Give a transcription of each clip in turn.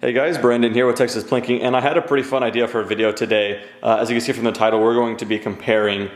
Hey guys, Brandon here with Texas Plinking, and I had a pretty fun idea for a video today. As you can see from the title, we're going to be comparing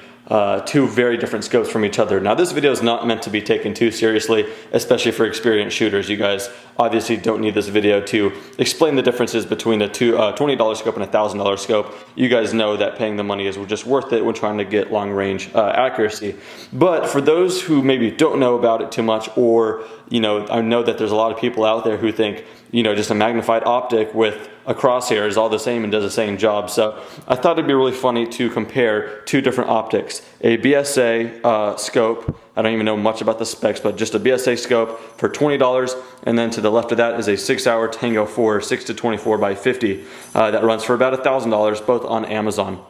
two very different scopes from each other. Now this video is not meant to be taken too seriously, especially for experienced shooters. You guys obviously don't need this video to explain the differences between a $20 scope and a $1,000 scope. You guys know that paying the money is just worth it when trying to get long range accuracy. But for those who maybe don't know about it too much, or I know that there's a lot of people out there who think just a magnified optic with a crosshair is all the same and does the same job. So I thought it'd be really funny to compare two different optics. A BSA scope, I don't even know much about the specs, but just a BSA scope for $20, and then to the left of that is a 6-hour Tango 4 6-24 by 50 that runs for about $1,000, both on Amazon.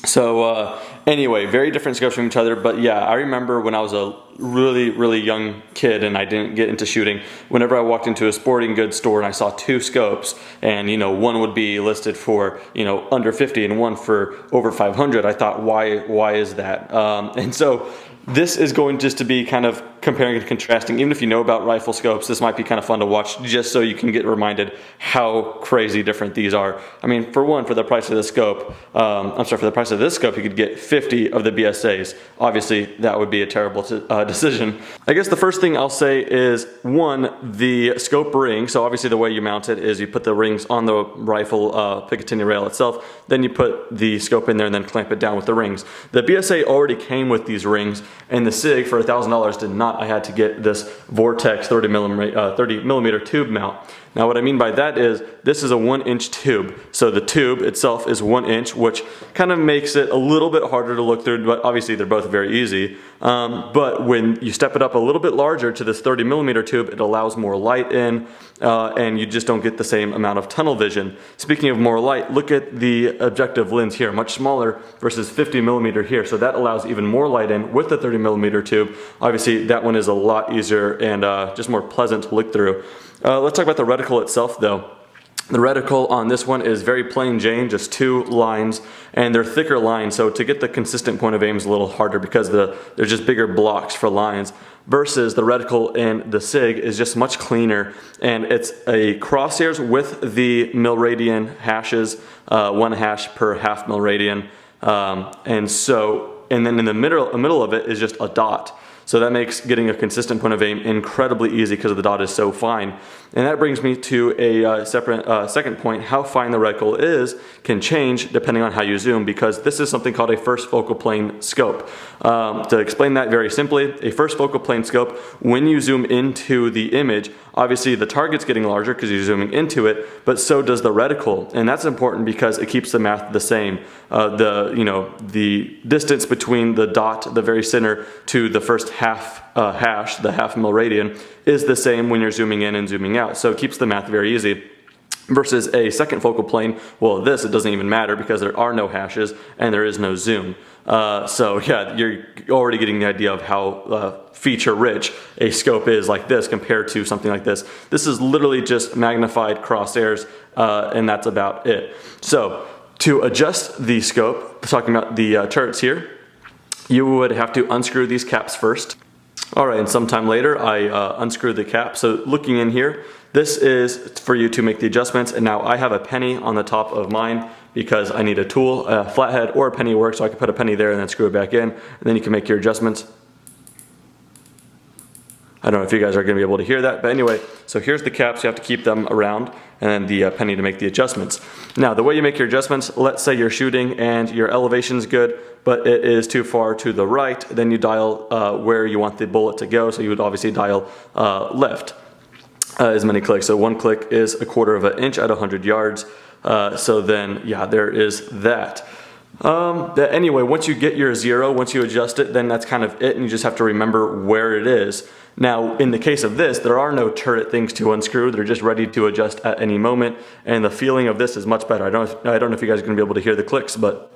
So anyway, very different scopes from each other, but yeah, I remember when I was a really young kid and I didn't get into shooting, whenever I walked into a sporting goods store and I saw two scopes, and one would be listed for under 50 and one for over 500, I thought, why is that? And so this is going just to be kind of comparing and contrasting. Even if you know about rifle scopes, this might be kind of fun to watch just so you can get reminded how crazy different these are. I mean, for one, for the price of this scope, for the price of this scope, you could get 50 of the BSAs. Obviously, that would be a terrible decision. I guess the first thing I'll say is, one, the scope ring. So obviously the way you mount it is you put the rings on the rifle Picatinny rail itself, then you put the scope in there and then clamp it down with the rings. The BSA already came with these rings, and the SIG for $1,000 did not. I had to get this Vortex 30 millimeter tube mount. Now what I mean by that is this is a 1-inch tube. So the tube itself is 1 inch, which kind of makes it a little bit harder to look through, but obviously they're both very easy. But when you step it up a little bit larger to this 30 millimeter tube, it allows more light in, and you just don't get the same amount of tunnel vision. Speaking of more light, look at the objective lens here, much smaller versus 50 millimeter here. So that allows even more light in with the 30 millimeter tube. Obviously that one is a lot easier and just more pleasant to look through. Let's talk about the reticle itself though. The reticle on this one is very plain Jane, just two lines, and they're thicker lines, so to get the consistent point of aim is a little harder because there's just bigger blocks for lines, versus the reticle in the SIG is just much cleaner, and it's a crosshairs with the mil-radian hashes, 1 hash per half mil-radian, and then in the middle of it is just a dot. So that makes getting a consistent point of aim incredibly easy because the dot is so fine. And that brings me to a second point. How fine the reticle is can change depending on how you zoom, because this is something called a first focal plane scope. To explain that very simply, a first focal plane scope, when you zoom into the image, obviously the target's getting larger because you're zooming into it, but so does the reticle. And that's important because it keeps the math the same. The distance between the dot, the very center, to the first half hash, the half mil radian, is the same when you're zooming in and zooming out. So it keeps the math very easy. Versus a second focal plane, well, it doesn't even matter because there are no hashes and there is no zoom. So yeah, you're already getting the idea of how feature rich a scope is like this compared to something like this. This is literally just magnified crosshairs, and that's about it. So to adjust the scope, talking about the turrets here, you would have to unscrew these caps first. Alright, and sometime later I unscrew the cap. So looking in here, this is for you to make the adjustments, and now I have a penny on the top of mine because I need a tool. A flathead or a penny works, so I can put a penny there and then screw it back in, and then you can make your adjustments. I don't know if you guys are going to be able to hear that, but anyway, so here's the caps. You have to keep them around, and then the penny to make the adjustments. Now, the way you make your adjustments, let's say you're shooting and your elevation's good, but it is too far to the right, then you dial where you want the bullet to go, so you would obviously dial left as many clicks. So 1 click is 1/4 of an inch at 100 yards. So then, yeah, there is that. Anyway, once you get your 0, once you adjust it, then that's kind of it, and you just have to remember where it is. Now, in the case of this, there are no turret things to unscrew. They're just ready to adjust at any moment, and the feeling of this is much better. I don't know if you guys are going to be able to hear the clicks, but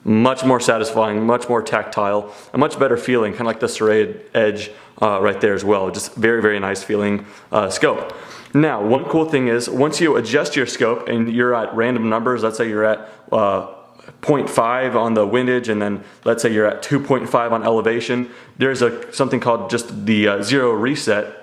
much more satisfying, much more tactile, a much better feeling, kind of like the serrated edge right there as well. Just very nice feeling scope. Now, one cool thing is, once you adjust your scope and you're at random numbers, let's say you're at 0.5 on the windage, and then let's say you're at 2.5 on elevation, there's something called just the 0 reset.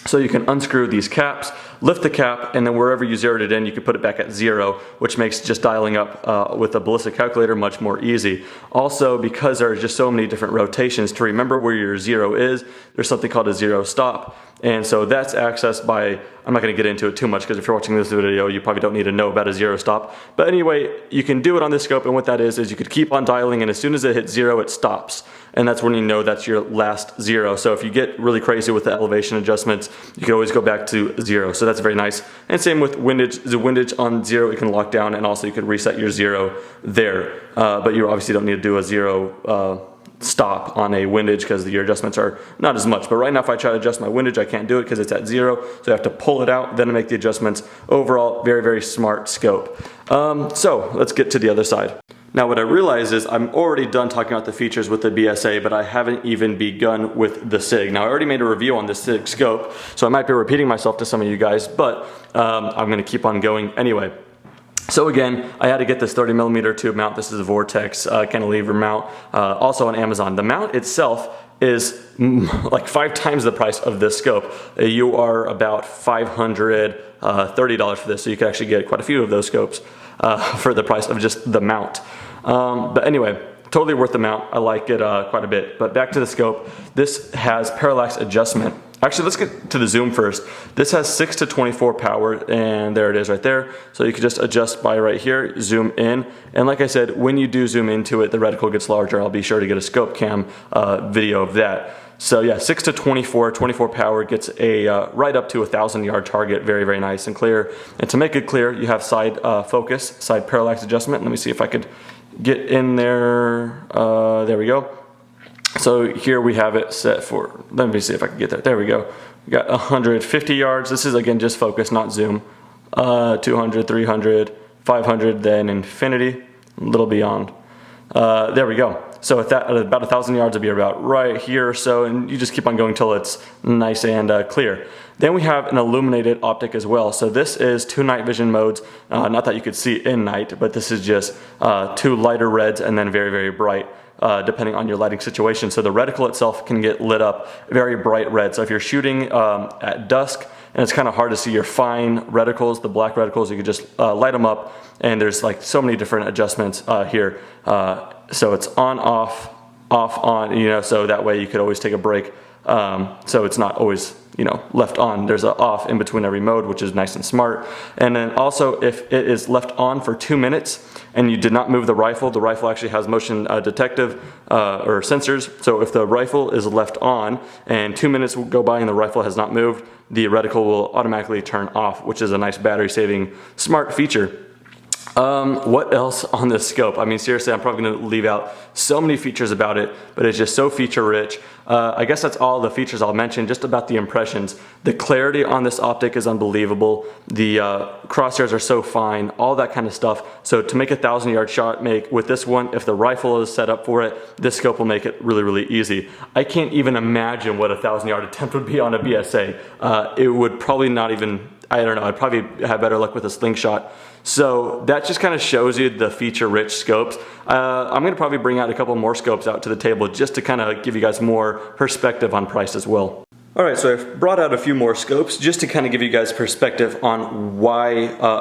So you can unscrew these caps, lift the cap, and then wherever you zeroed it in, you can put it back at 0, which makes just dialing up with a ballistic calculator much more easy. Also, because there are just so many different rotations, to remember where your 0 is, there's something called a 0 stop. And so that's accessed by, I'm not going to get into it too much because if you're watching this video, you probably don't need to know about a 0 stop. But anyway, you can do it on this scope, and what that is you could keep on dialing, and as soon as it hits 0, it stops. And that's when you know that's your last 0. So if you get really crazy with the elevation adjustments, you can always go back to 0. So that's very nice. And same with windage. The windage on 0, you can lock down, and also you can reset your 0 there. But you obviously don't need to do a 0 stop on a windage because your adjustments are not as much. But right now, if I try to adjust my windage, I can't do it because it's at 0. So I have to pull it out, then make the adjustments. Overall, very, very smart scope. So let's get to the other side. Now what I realize is I'm already done talking about the features with the BSA, but I haven't even begun with the SIG. Now I already made a review on the SIG scope, so I might be repeating myself to some of you guys, but I'm going to keep on going anyway. So again, I had to get this 30mm tube mount. This is a Vortex cantilever mount, also on Amazon. The mount itself is like 5 times the price of this scope. You are about $530 for this, so you can actually get quite a few of those scopes for the price of just the mount. But anyway, totally worth the mount. I like it quite a bit. But back to the scope. This has parallax adjustment. Actually, let's get to the zoom first. This has 6-24 power, and there it is right there. So you can just adjust by right here, zoom in. And like I said, when you do zoom into it, the reticle gets larger. I'll be sure to get a scope cam video of that. So yeah, 6-24, 24 power gets a right up to a 1,000-yard target. Very, very nice and clear. And to make it clear, you have side focus, side parallax adjustment. Let me see if I could get in there. There we go. So here we have it set for, let me see if I can get there. There we go. We got 150 yards. This is again just focus, not zoom. 200, 300, 500, then infinity, a little beyond. There we go. So at about 1,000 yards, it'll be about right here or so, and you just keep on going till it's nice and clear. Then we have an illuminated optic as well. So this is 2 night vision modes. Not that you could see in night, but this is just 2 lighter reds and then very, very bright. Depending on your lighting situation. So the reticle itself can get lit up very bright red. So if you're shooting at dusk and it's kind of hard to see your fine reticles, the black reticles, you can just light them up, and there's like so many different adjustments here. So it's on, off, on, you know, so that way you could always take a break. So it's not always, you know, left on. There's an off in between every mode, which is nice and smart. And then also if it is left on for 2 minutes and you did not move the rifle actually has motion detective or sensors. So if the rifle is left on and 2 minutes will go by and the rifle has not moved, the reticle will automatically turn off, which is a nice battery saving smart feature. What else on this scope? I mean, seriously, I'm probably going to leave out so many features about it, but it's just so feature rich. I guess that's all the features I'll mention. Just about the impressions. The clarity on this optic is unbelievable. The crosshairs are so fine, all that kind of stuff. So to make a 1,000-yard shot with this one, if the rifle is set up for it, this scope will make it really, really easy. I can't even imagine what a 1,000-yard attempt would be on a BSA. It would probably not even, I don't know, I'd probably have better luck with a slingshot. So that just kind of shows you the feature-rich scopes. I'm going to probably bring out a couple more scopes out to the table just to kind of give you guys more perspective on price as well. Alright, so I've brought out a few more scopes just to kind of give you guys perspective on why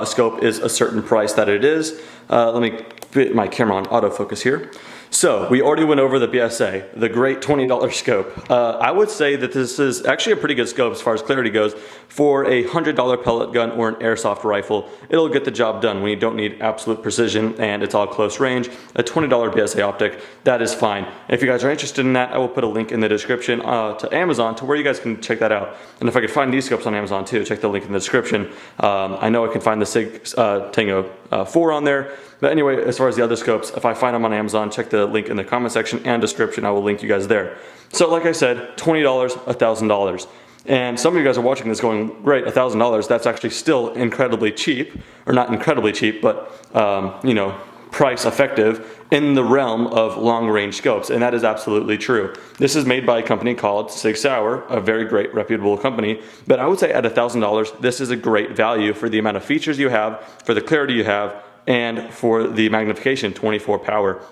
a scope is a certain price that it is. Let me put my camera on autofocus here. So we already went over the BSA, the great $20 scope. I would say that this is actually a pretty good scope as far as clarity goes. For a $100 pellet gun or an airsoft rifle, it'll get the job done when you don't need absolute precision and it's all close range. A $20 BSA optic, that is fine. If you guys are interested in that, I will put a link in the description to Amazon to where you guys can check that out. And if I could find these scopes on Amazon too, check the link in the description. I know I can find the SIG Tango 4 on there. But anyway, as far as the other scopes, if I find them on Amazon, check the link in the comment section and description. I will link you guys there. So like I said, $20, $1,000. And some of you guys are watching this going, great, $1,000, that's actually still incredibly cheap. Or not incredibly cheap, but, you know, price effective in the realm of long-range scopes, and that is absolutely true. This is made by a company called Sig Sauer, a very great, reputable company, but I would say at $1,000, this is a great value for the amount of features you have, for the clarity you have, and for the magnification, 24 power.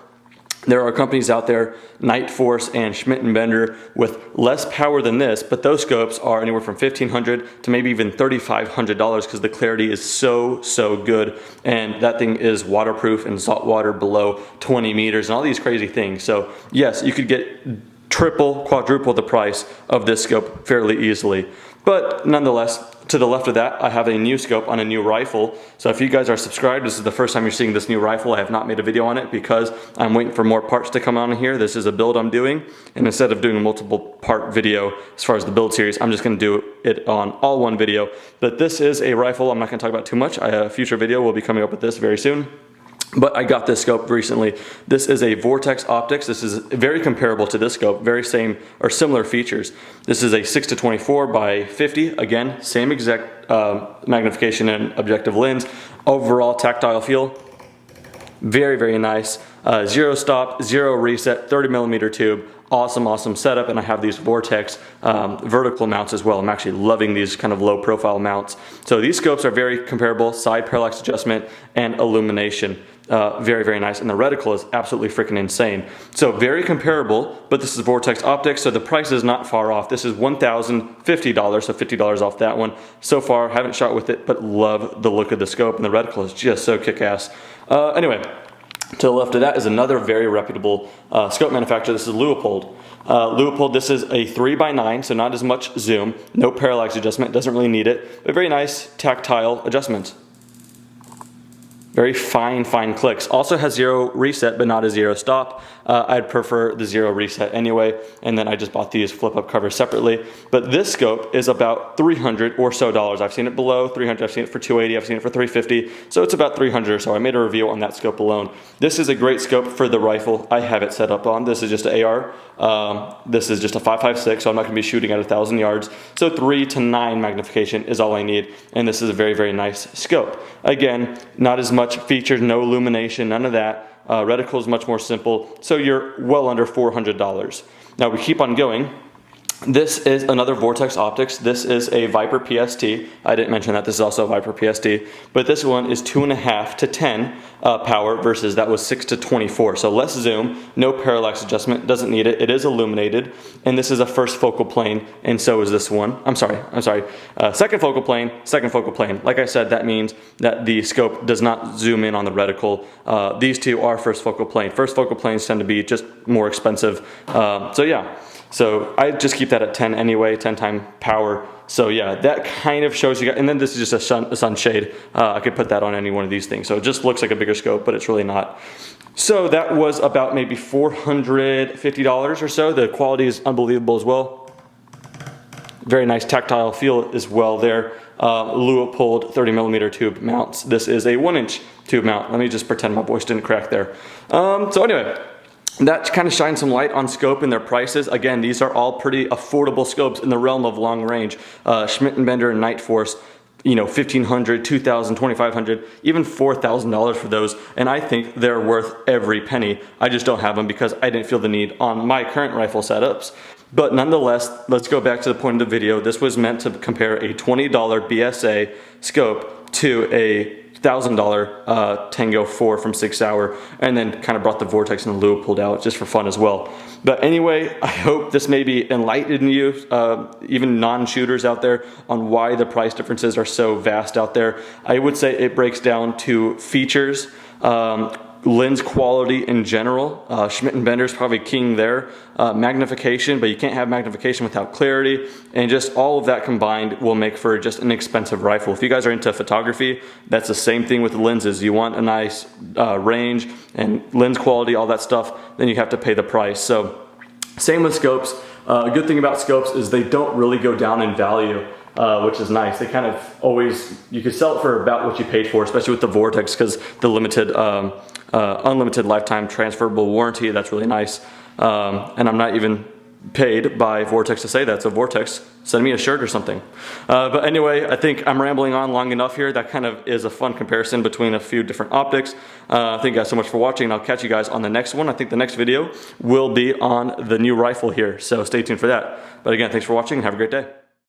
There are companies out there, Night Force and Schmidt & Bender, with less power than this, but those scopes are anywhere from $1,500 to maybe even $3,500 because the clarity is so good, and that thing is waterproof in salt water below 20 meters and all these crazy things. So yes, you could get triple, quadruple the price of this scope fairly easily. But nonetheless, to the left of that, I have a new scope on a new rifle. So if you guys are subscribed, this is the first time you're seeing this new rifle. I have not made a video on it because I'm waiting for more parts to come on here. This is a build I'm doing. And instead of doing a multiple part video as far as the build series, I'm just gonna do it on all one video. But this is a rifle I'm not gonna talk about too much. A future video will be coming up with this very soon. But I got this scope recently. This is a Vortex optics. This is very comparable to this scope, very same or similar features. This is a 6-24 by 50. Again, same exact magnification and objective lens. Overall tactile feel, very nice. Zero stop, zero reset, 30mm tube. Awesome setup, and I have these Vortex vertical mounts as well. I'm actually loving these kind of low profile mounts. So these scopes are very comparable, side parallax adjustment and illumination. Very nice, and the reticle is absolutely freaking insane. So very comparable, but this is Vortex optics, so the price is not far off. This is $1,050, so $50 off that one. So far, haven't shot with it, but love the look of the scope, and the reticle is just so kick-ass. Anyway, to the left of that is another very reputable scope manufacturer. This is Leupold. Leupold, this is a 3x9, so not as much zoom, no parallax adjustment, doesn't really need it, but very nice tactile adjustment. Very fine clicks. Also has zero reset, but not a zero stop. I'd prefer the zero reset anyway, and then I just bought these flip-up covers separately. But this scope is about $300 or so. I've seen it below $300, I've seen it for $280, I've seen it for $350, so it's about $300 or so. I made a review on that scope alone. This is a great scope for the rifle I have it set up on. This is just an AR. This is just a 5.56, so I'm not going to be shooting at 1,000 yards. So 3 to 9 magnification is all I need, and this is a very nice scope. Again, not as much features, no illumination, none of that. Reticle is much more simple, so you're well under $400. Now we keep on going. This is another Vortex optics. This is a Viper PST. I didn't mention that this is also a Viper PST, but this one is 2.5 to 10 power versus that was 6-24. So less zoom, no parallax adjustment, doesn't need it. It is illuminated, and this is a first focal plane, and so is this one. I'm sorry. Second focal plane, second focal plane. Like I said, that means that the scope does not zoom in on the reticle. These two are first focal plane. First focal planes tend to be just more expensive. So yeah. So I just keep that at 10 anyway, 10 time power. So yeah, that kind of shows you guys, and then this is just a sunshade. I could put that on any one of these things. So it just looks like a bigger scope, but it's really not. So that was about maybe $450 or so. The quality is unbelievable as well. Very nice tactile feel as well there. Leupold 30mm tube mounts. This is a 1-inch tube mount. Let me just pretend my voice didn't crack there. So anyway, that kind of shines some light on scope and their prices. Again, these are all pretty affordable scopes in the realm of long range. Schmidt & Bender and Night Force, you know, $1,500, $2,000, $2,500, even $4,000 for those, and I think they're worth every penny. I just don't have them because I didn't feel the need on my current rifle setups. But nonetheless, let's go back to the point of the video. This was meant to compare a $20 BSA scope to a $1,000 Tango 4 from 6 Hour, and then kind of brought the Vortex and the Leupold out just for fun as well. But anyway, I hope this maybe enlightened you, even non-shooters out there, on why the price differences are so vast out there. I would say it breaks down to features, lens quality in general. Schmidt & Bender is probably king there. Magnification, but you can't have magnification without clarity, and just all of that combined will make for just an expensive rifle. If you guys are into photography, that's the same thing with the lenses. You want a nice range and lens quality, all that stuff, then you have to pay the price. So same with scopes. A good thing about scopes is they don't really go down in value, which is nice. They kind of always, you could sell it for about what you paid for, especially with the Vortex, because the limited, unlimited lifetime transferable warranty, that's really nice. And I'm not even paid by Vortex to say that, so Vortex, send me a shirt or something. But anyway, I think I'm rambling on long enough here. That kind of is a fun comparison between a few different optics. Thank you guys so much for watching, and I'll catch you guys on the next one. I think the next video will be on the new rifle here, so stay tuned for that. But again, thanks for watching, and have a great day.